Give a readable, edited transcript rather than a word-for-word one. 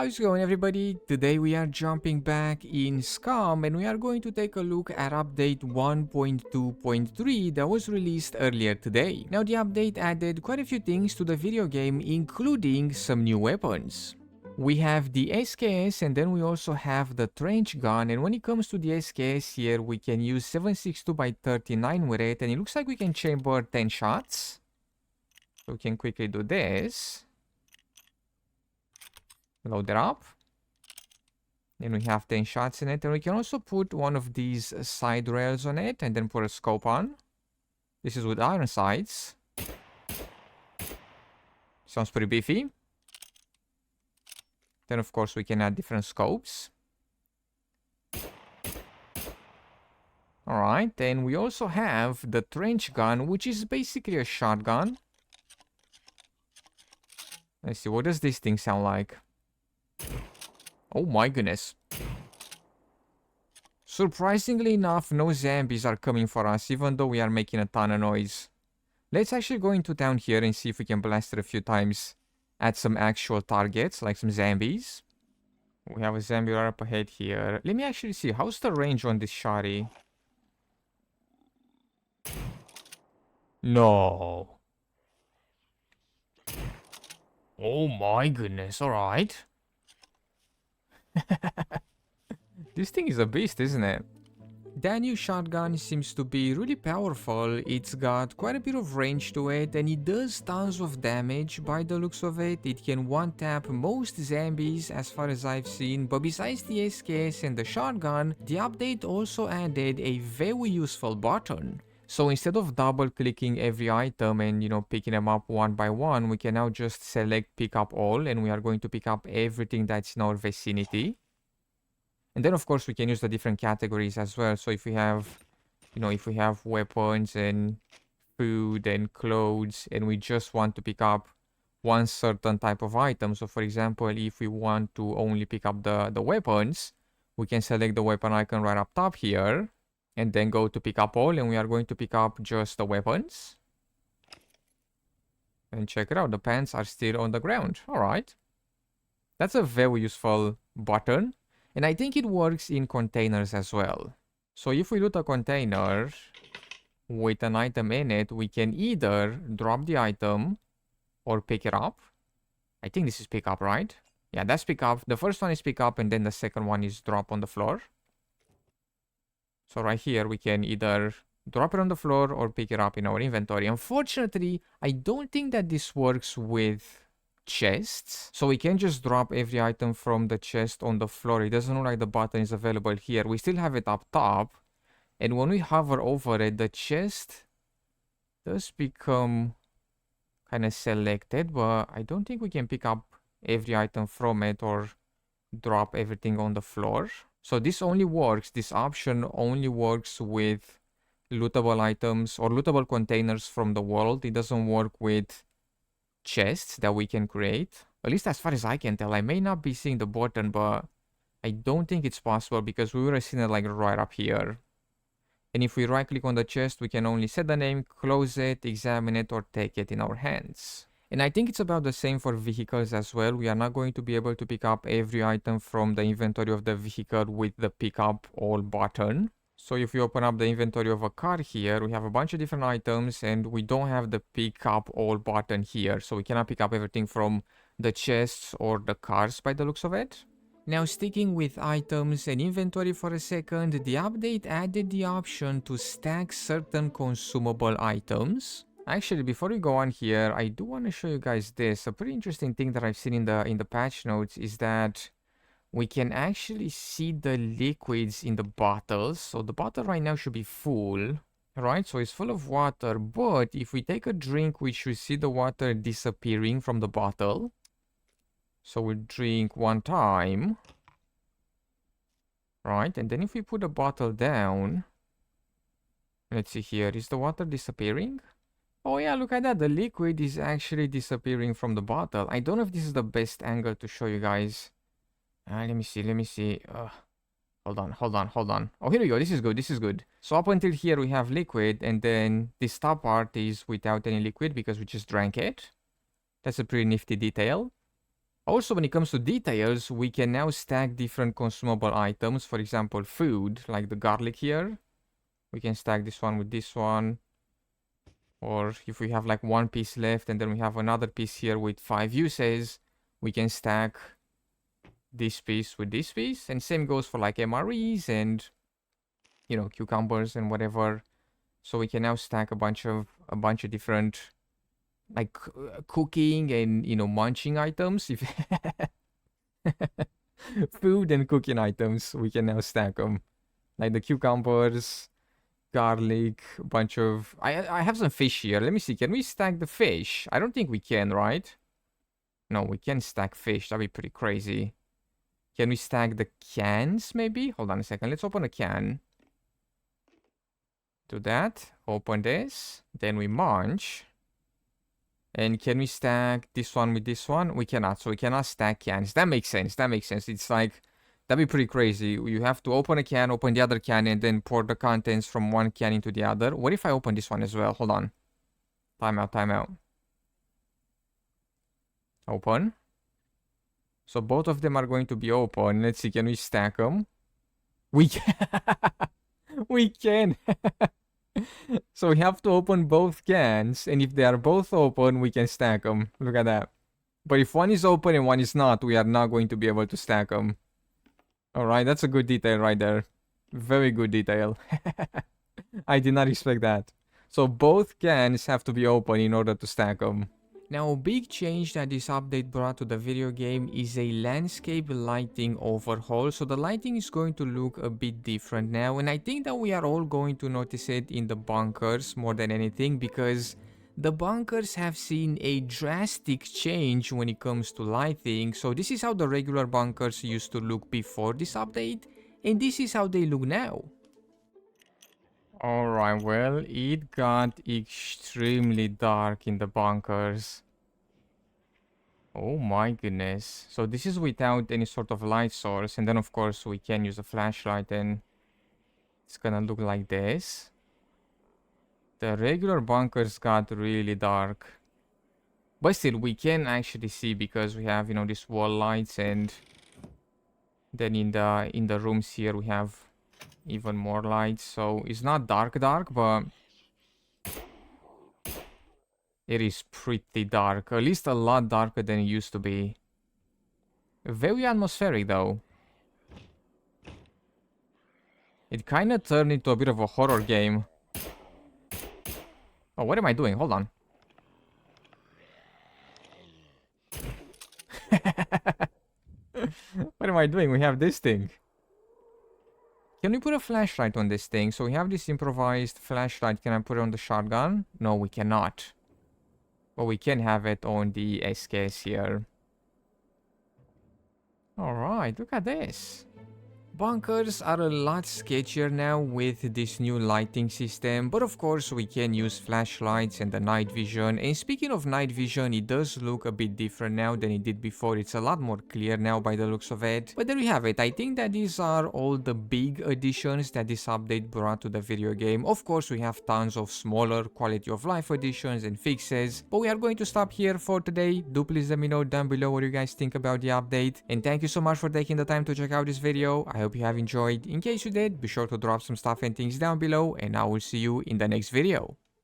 How's it going, everybody? Today we are jumping back in Scum and we are going to take a look at update 1.2.3 that was released earlier today. Now the update added quite a few things to the video game, including some new weapons. We have the SKS and then we also have the trench gun, and when it comes to the SKS here we can use 7.62x39 with it, and it looks like we can chamber 10 shots. So we can quickly do this. Load it up. Then we have 10 shots in it, and we can also put one of these side rails on it and then put a scope on. This is with iron sights. Sounds pretty beefy. Then of course we can add different scopes. Alright, then we also have the trench gun, which is basically a shotgun. Let's see, what does this thing sound like? Oh my goodness. Surprisingly enough, no zombies are coming for us, even though we are making a ton of noise. Let's actually go into town here and see if we can blast it a few times at some actual targets, like some zombies. We have a zombie right up ahead here. Let me actually see, how's the range on this shotty? No. Oh my goodness, alright. This thing is a beast, isn't it? That new shotgun seems to be really powerful. It's got quite a bit of range to it, and it does tons of damage by the looks of it. It can one-tap most zombies as far as I've seen, but besides the SKS and the shotgun, the update also added a very useful button. So instead of double clicking every item and, picking them up one by one, we can now just select pick up all, and we are going to pick up everything that's in our vicinity. And then of course we can use the different categories as well. So if we have, if we have weapons and food and clothes, and we just want to pick up one certain type of item. So for example, if we want to only pick up the weapons, we can select the weapon icon right up top here. And then go to pick up all, and we are going to pick up just the weapons. And check it out, the pants are still on the ground. Alright. That's a very useful button. And I think it works in containers as well. So if we loot a container with an item in it, we can either drop the item or pick it up. I think this is pick up, right? Yeah, that's pick up. The first one is pick up, and then the second one is drop on the floor. So right here, we can either drop it on the floor or pick it up in our inventory. Unfortunately, I don't think that this works with chests. So we can just drop every item from the chest on the floor. It doesn't look like the button is available here. We still have it up top. And when we hover over it, the chest does become kind of selected. But I don't think we can pick up every item from it or drop everything on the floor. So this only works, this option only works with lootable items or lootable containers from the world. It doesn't work with chests that we can create. At least as far as I can tell. I may not be seeing the button, but I don't think it's possible because we would have seen it like right up here. And if we right click on the chest, we can only set the name, close it, examine it, or take it in our hands. And I think it's about the same for vehicles as well. We are not going to be able to pick up every item from the inventory of the vehicle with the pick up all button. So if we open up the inventory of a car here, we have a bunch of different items and we don't have the pick up all button here. So we cannot pick up everything from the chests or the cars by the looks of it. Now sticking with items and inventory for a second, the update added the option to stack certain consumable items. Actually, before we go on here, I do want to show you guys this. A pretty interesting thing that I've seen in the patch notes is that we can actually see the liquids in the bottles. So the bottle right now should be full, right? So it's full of water, but if we take a drink, we should see the water disappearing from the bottle. So we drink one time, right? And then if we put the bottle down, let's see here, is the water disappearing? Oh yeah, look at that. The liquid is actually disappearing from the bottle. I don't know if this is the best angle to show you guys. Let me see. Hold on. Oh, here we go. This is good. So up until here we have liquid, and then this top part is without any liquid because we just drank it. That's a pretty nifty detail. Also, when it comes to details, we can now stack different consumable items. For example, food, like the garlic here. We can stack this one with this one. Or if we have like one piece left and then we have another piece here with 5 uses, we can stack this piece with this piece. And same goes for like MREs and, you know, cucumbers and whatever. So we can now stack a bunch of different like cooking and, you know, munching items. If food and cooking items, we can now stack them. Like the cucumbers, garlic, a bunch of... I have some fish here. Let me see. Can we stack the fish? I don't think we can, right? No, we can stack fish. That'd be pretty crazy. Can we stack the cans, maybe? Hold on a second. Let's open a can. Do that. Open this. Then we munch. And can we stack this one with this one? We cannot. So we cannot stack cans. That makes sense. That makes sense. It's like... That'd be pretty crazy. You have to open a can, open the other can, and then pour the contents from one can into the other. What if I open this one as well? Hold on. Time out, time out. Open. So both of them are going to be open. Let's see, can we stack them? We can. We can. So we have to open both cans, and if they are both open, we can stack them. Look at that. But if one is open and one is not, we are not going to be able to stack them. Alright, that's a good detail right there. Very good detail. I did not expect that. So both cans have to be open in order to stack them. Now, a big change that this update brought to the video game is a landscape lighting overhaul. So the lighting is going to look a bit different now, and I think that we are all going to notice it in the bunkers more than anything, because the bunkers have seen a drastic change when it comes to lighting. So this is how the regular bunkers used to look before this update, and this is how they look now. Alright, well, it got extremely dark in the bunkers. Oh my goodness. So this is without any sort of light source, and then of course we can use a flashlight and it's gonna look like this. The regular bunkers got really dark. But still, we can actually see because we have, you know, these wall lights, and then in the rooms here we have even more lights. So it's not dark, but it is pretty dark. At least a lot darker than it used to be. Very atmospheric though. It kind of turned into a bit of a horror game. Oh, what am I doing? Hold on. What am I doing? We have this thing. Can we put a flashlight on this thing? So we have this improvised flashlight. Can I put it on the shotgun? No, we cannot. But we can have it on the SKS here. Alright, look at this. Bunkers are a lot sketchier now with this new lighting system, but of course we can use flashlights and the night vision. And speaking of night vision, it does look a bit different now than it did before. It's a lot more clear now by the looks of it. But there we have it. I think that these are all the big additions that this update brought to the video game. Of course, we have tons of smaller quality of life additions and fixes, but we are going to stop here for today. Do please let me know down below what you guys think about the update, and thank you so much for taking the time to check out this video. I hope you have enjoyed. In case you did, be sure to drop some stuff and things down below, and I will see you in the next video.